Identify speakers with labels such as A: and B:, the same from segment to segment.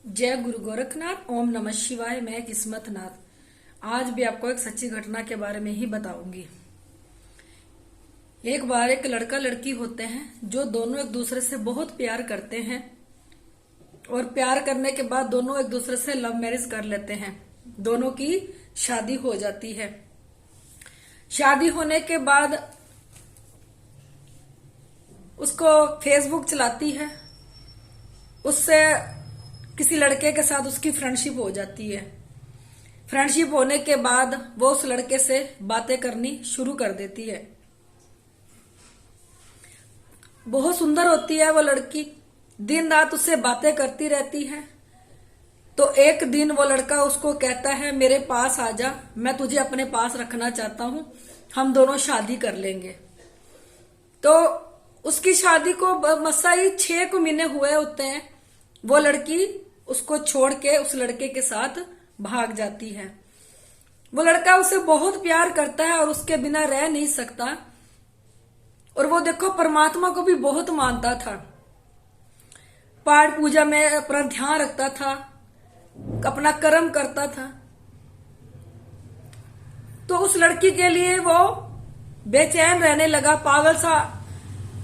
A: जय गुरु गोरखनाथ। ओम नमः शिवाय। मैं किस्मत नाथ आज भी आपको एक सच्ची घटना के बारे में ही बताऊंगी। एक बार एक लड़का लड़की होते हैं जो दोनों एक दूसरे से बहुत प्यार करते हैं और प्यार करने के बाद दोनों एक दूसरे से लव मैरिज कर लेते हैं। दोनों की शादी हो जाती है। शादी होने के बाद उसको फेसबुक चलाती है, उससे किसी लड़के के साथ उसकी फ्रेंडशिप हो जाती है। फ्रेंडशिप होने के बाद वो उस लड़के से बातें करनी शुरू कर देती है। बहुत सुंदर होती है वो लड़की, दिन रात उससे बातें करती रहती है। तो एक दिन वो लड़का उसको कहता है, मेरे पास आ जा, मैं तुझे अपने पास रखना चाहता हूं, हम दोनों शादी कर लेंगे। तो उसकी शादी को मसा ही 6 महीने हुए होते हैं। वो लड़की उसको छोड़ के उस लड़के के साथ भाग जाती है। वो लड़का उसे बहुत प्यार करता है और उसके बिना रह नहीं सकता। और वो देखो परमात्मा को भी बहुत मानता था, पाठ पूजा में अपना ध्यान रखता था, अपना कर्म करता था। तो उस लड़की के लिए वो बेचैन रहने लगा, पागल सा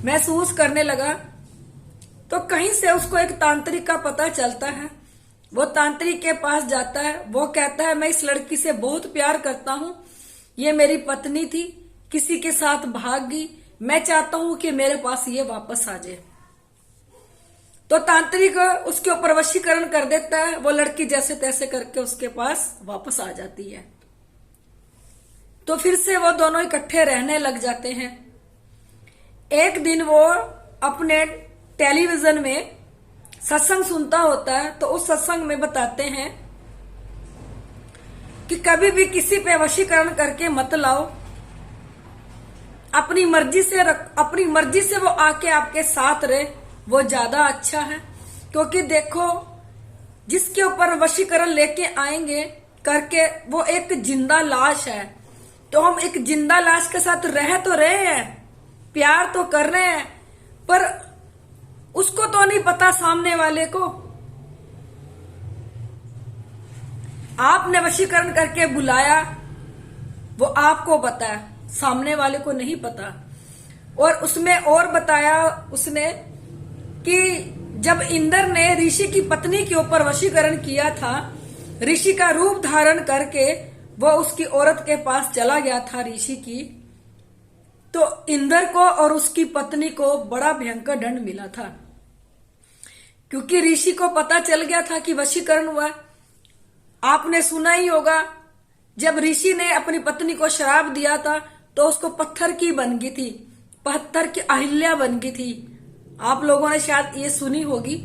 A: महसूस करने लगा। तो कहीं से उसको एक तांत्रिक का पता चलता है। वो तांत्रिक के पास जाता है। वो कहता है, मैं इस लड़की से बहुत प्यार करता हूं, ये मेरी पत्नी थी, किसी के साथ भाग गई, मैं चाहता हूं कि मेरे पास ये वापस आ जाए। तो तांत्रिक उसके ऊपर वशीकरण कर देता है। वो लड़की जैसे तैसे करके उसके पास वापस आ जाती है। तो फिर से वो दोनों इकट्ठे रहने लग जाते हैं। एक दिन वो अपने टेलीविजन में सत्संग सुनता होता है। तो उस सत्संग में बताते हैं कि कभी भी किसी पे वशीकरण करके मत लाओ, अपनी मर्जी से वो आके आपके साथ रहे, वो ज्यादा अच्छा है। क्योंकि देखो, जिसके ऊपर वशीकरण लेके आएंगे करके, वो एक जिंदा लाश है। तो हम एक जिंदा लाश के साथ रह तो रहे हैं, प्यार तो कर रहे हैं, पर उसको तो नहीं पता सामने वाले को। आपने वशीकरण करके बुलाया, वो आपको पता है, सामने वाले को नहीं पता। और उसमें और बताया उसने कि जब इंद्र ने ऋषि की पत्नी के ऊपर वशीकरण किया था, ऋषि का रूप धारण करके वो उसकी औरत के पास चला गया था ऋषि की, तो इंद्र को और उसकी पत्नी को बड़ा भयंकर दंड मिला था। क्योंकि ऋषि को पता चल गया था कि वशीकरण हुआ। आपने सुना ही होगा, जब ऋषि ने अपनी पत्नी को श्राप दिया था तो उसको पत्थर की बन गई थी, पत्थर की अहिल्या बन गई थी। आप लोगों ने शायद ये सुनी होगी।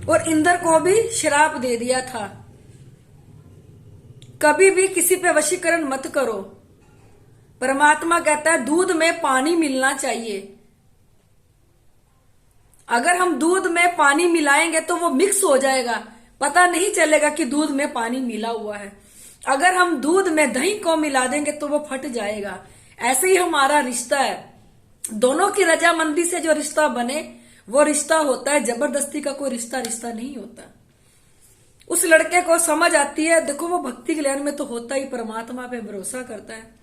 A: और इंद्र को भी श्राप दे दिया था। कभी भी किसी पे वशीकरण मत करो। परमात्मा कहता है दूध में पानी मिलना चाहिए। अगर हम दूध में पानी मिलाएंगे तो वो मिक्स हो जाएगा, पता नहीं चलेगा कि दूध में पानी मिला हुआ है। अगर हम दूध में दही को मिला देंगे तो वो फट जाएगा। ऐसे ही हमारा रिश्ता है, दोनों की रजामंदी से जो रिश्ता बने वो रिश्ता होता है। जबरदस्ती का कोई रिश्ता नहीं होता। उस लड़के को समझ आती है। देखो, वो भक्ति ज्ञान में तो होता ही, परमात्मा पे भरोसा करता है।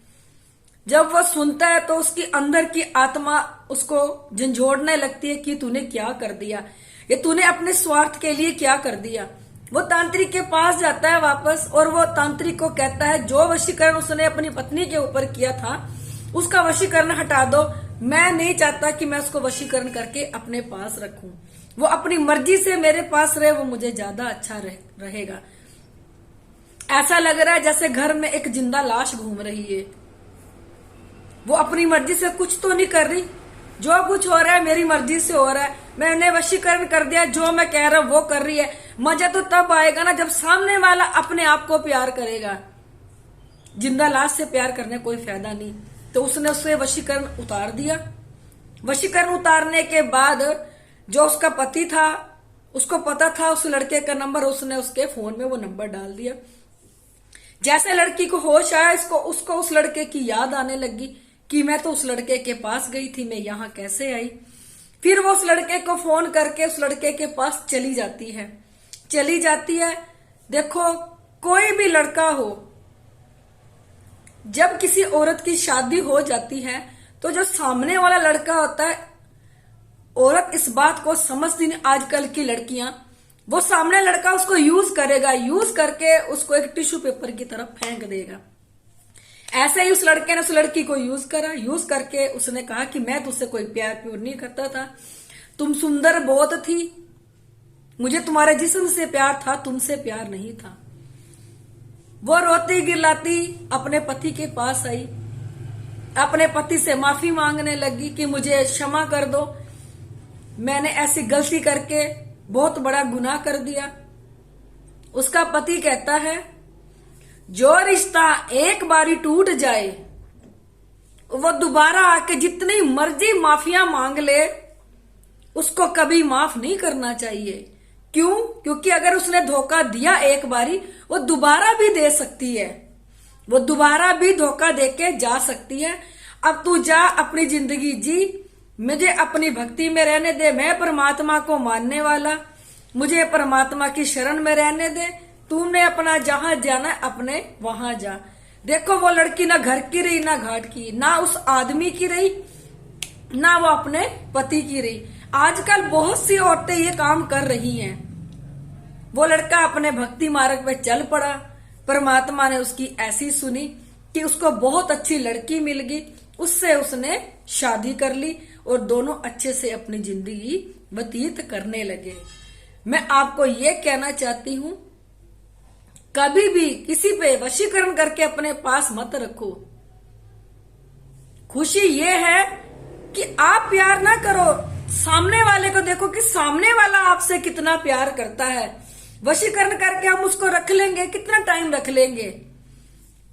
A: जब वो सुनता है तो उसकी अंदर की आत्मा उसको झंझोड़ने लगती है कि तूने क्या कर दिया, ये तूने अपने स्वार्थ के लिए क्या कर दिया। वो तांत्रिक के पास जाता है वापस, और वो तांत्रिक को कहता है, जो वशीकरण उसने अपनी पत्नी के ऊपर किया था उसका वशीकरण हटा दो। मैं नहीं चाहता कि मैं उसको वशीकरण करके अपने पास रखूं। वो अपनी मर्जी से मेरे पास रहे, वो मुझे ज्यादा अच्छा रहेगा। ऐसा लग रहा है जैसे घर में एक जिंदा लाश घूम रही है। वो अपनी मर्जी से कुछ तो नहीं कर रही, जो कुछ हो रहा है मेरी मर्जी से हो रहा है। मैंने वशीकरण कर दिया, जो मैं कह रहा हूं वो कर रही है। मजा तो तब आएगा ना जब सामने वाला अपने आप को प्यार करेगा। जिंदा लाश से प्यार करने कोई फायदा नहीं। तो उसने उससे वशीकरण उतार दिया। वशीकरण उतारने के बाद जो उसका पति था, उसको पता था उस लड़के का नंबर, उसने उसके फोन में वो नंबर डाल दिया। जैसे लड़की को होश आया, उसको उस लड़के की याद आने लगी कि मैं तो उस लड़के के पास गई थी, मैं यहां कैसे आई। फिर वो उस लड़के को फोन करके उस लड़के के पास चली जाती है। चली जाती है। देखो, कोई भी लड़का हो, जब किसी औरत की शादी हो जाती है तो जो सामने वाला लड़का होता है, औरत इस बात को समझती नहीं। आजकल की लड़कियां, वो सामने लड़का उसको यूज करेगा, यूज करके उसको एक टिश्यू पेपर की तरफ फेंक देगा। ऐसे ही उस लड़के ने उस लड़की को यूज करा, यूज करके उसने कहा कि मैं तुझसे कोई प्यार प्योर नहीं करता था, तुम सुंदर बहुत थी, मुझे तुम्हारे जिस्म से प्यार था, तुमसे प्यार नहीं था। वो रोती गिलाती अपने पति के पास आई, अपने पति से माफी मांगने लगी कि मुझे क्षमा कर दो, मैंने ऐसी गलती करके बहुत बड़ा गुनाह कर दिया। उसका पति कहता है, जो रिश्ता एक बारी टूट जाए वो दोबारा आके जितनी मर्जी माफिया मांग ले, उसको कभी माफ नहीं करना चाहिए। क्यों? क्योंकि अगर उसने धोखा दिया एक बारी, वो दोबारा भी दे सकती है, वो दोबारा भी धोखा देके जा सकती है। अब तू जा, अपनी जिंदगी जी, मुझे अपनी भक्ति में रहने दे, मैं परमात्मा को मानने वाला, मुझे परमात्मा की शरण में रहने दे, तूने अपना जहां जाना अपने वहां जा। देखो, वो लड़की ना घर की रही, ना घाट की, ना उस आदमी की रही, ना वो अपने पति की रही। आजकल बहुत सी औरतें ये काम कर रही हैं। वो लड़का अपने भक्ति मार्ग पे चल पड़ा, परमात्मा ने उसकी ऐसी सुनी कि उसको बहुत अच्छी लड़की मिल गई, उससे उसने शादी कर ली और दोनों अच्छे से अपनी जिंदगी व्यतीत करने लगे। मैं आपको ये कहना चाहती हूं, कभी भी किसी पे वशीकरण करके अपने पास मत रखो। खुशी ये है कि आप प्यार ना करो, सामने वाले को देखो कि सामने वाला आपसे कितना प्यार करता है। वशीकरण करके हम उसको रख लेंगे, कितना टाइम रख लेंगे?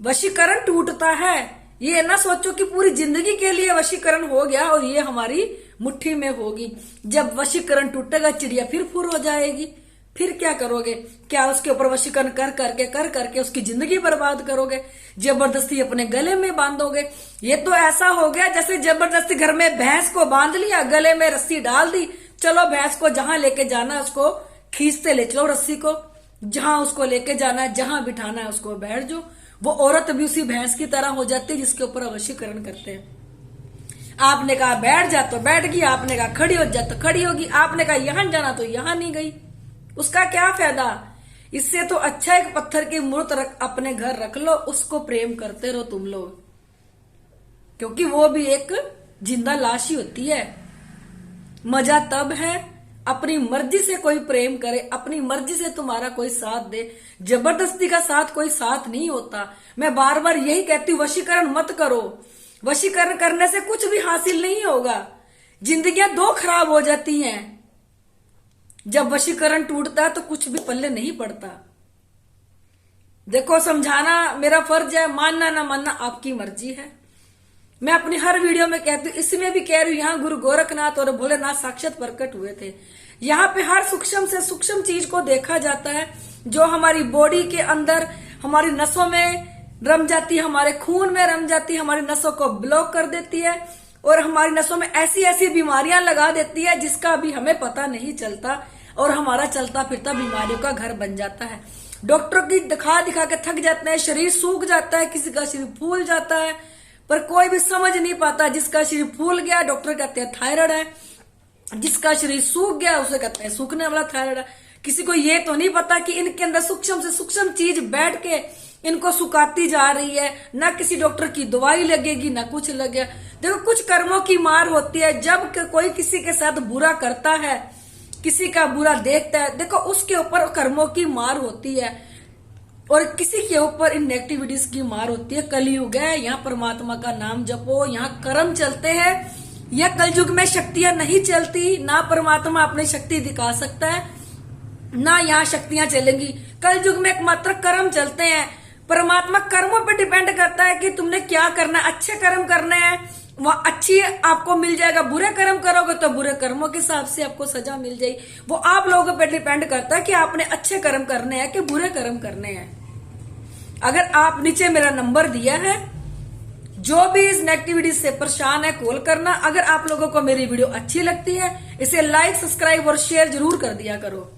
A: वशीकरण टूटता है, ये ना सोचो कि पूरी जिंदगी के लिए वशीकरण हो गया और ये हमारी मुट्ठी में होगी। जब वशीकरण टूटेगा, चिड़िया फिर फुर हो जाएगी, फिर क्या करोगे? क्या उसके ऊपर वशीकरण कर करके उसकी जिंदगी बर्बाद करोगे? जबरदस्ती अपने गले में बांधोगे? ये तो ऐसा हो गया जैसे जबरदस्ती घर में भैंस को बांध लिया, गले में रस्सी डाल दी, चलो भैंस को जहां लेके जाना उसको खींचते ले चलो रस्सी को, जहां उसको लेके जाना है, जहां बिठाना है उसको बैठ जाओ। वो औरत भी उसी भैंस की तरह हो जाती है जिसके ऊपर वशीकरण करते हैं। आपने कहा बैठ जा तो बैठ गई, आपने कहा खड़ी हो जा तो खड़ी होगी, आपने कहा यहां जाना तो यहां नहीं गई। उसका क्या फायदा? इससे तो अच्छा एक पत्थर की मूर्त अपने घर रख लो, उसको प्रेम करते रहो तुम लोग, क्योंकि वो भी एक जिंदा लाश ही होती है। मजा तब है अपनी मर्जी से कोई प्रेम करे, अपनी मर्जी से तुम्हारा कोई साथ दे, जबरदस्ती का साथ कोई साथ नहीं होता। मैं बार बार यही कहती हूँ, वशीकरण मत करो। वशीकरण करने से कुछ भी हासिल नहीं होगा, जिंदगियां दो खराब हो जाती हैं। जब वशीकरण टूटता है तो कुछ भी पल्ले नहीं पड़ता। देखो, समझाना मेरा फर्ज है, मानना ना मानना आपकी मर्जी है। मैं अपनी हर वीडियो में कहती हूँ, इसमें भी कह रही हूँ, यहाँ गुरु गोरखनाथ और भोलेनाथ साक्षात प्रकट हुए थे। यहाँ पे हर सूक्ष्म से सूक्ष्म चीज को देखा जाता है, जो हमारी बॉडी के अंदर हमारी नसों में रम जाती है, हमारे खून में रम जाती है, हमारी नसों को ब्लॉक कर देती है और हमारी नसों में ऐसी ऐसी बीमारियां लगा देती है जिसका भी हमें पता नहीं चलता और हमारा चलता फिरता बीमारियों का घर बन जाता है। डॉक्टर की दिखा दिखा के थक जाते हैं, शरीर सूख जाता है, किसी का शरीर फूल जाता है, पर कोई भी समझ नहीं पाता। जिसका शरीर फूल गया डॉक्टर कहते हैं थायराइड है, जिसका शरीर सूख गया उसे कहते हैं सूखने वाला थायराइड है। किसी को ये तो नहीं पता कि इनके अंदर सूक्ष्म से सूक्ष्म चीज बैठ के इनको सुखाती जा रही है। ना किसी डॉक्टर की दवाई लगेगी, ना कुछ लगे। देखो, कुछ कर्मों की मार होती है। जब कोई किसी के साथ बुरा करता है, किसी का बुरा देखता है, देखो उसके ऊपर कर्मों की मार होती है और किसी के ऊपर इन नेगेटिविटीज की मार होती है। कलयुग है, यहाँ परमात्मा का नाम जपो, यहाँ कर्म चलते हैं। यह कलयुग में शक्तियां नहीं चलती, ना परमात्मा अपनी शक्ति दिखा सकता है, ना यहाँ शक्तियां चलेंगी। कलयुग में एकमात्र कर्म चलते हैं। परमात्मा कर्मों पर डिपेंड करता है कि तुमने क्या करना है। अच्छे कर्म करने हैं, वहां अच्छी आपको मिल जाएगा। बुरे कर्म करोगे तो बुरे कर्मों के हिसाब से आपको सजा मिल जाएगी। वो आप लोगों पर डिपेंड करता है कि आपने अच्छे कर्म करने हैं कि बुरे कर्म करने हैं। अगर आप नीचे मेरा नंबर दिया है, जो भी इस नेगेटिविटी से परेशान है, कॉल करना। अगर आप लोगों को मेरी वीडियो अच्छी लगती है, इसे लाइक, सब्सक्राइब और शेयर जरूर कर दिया करो।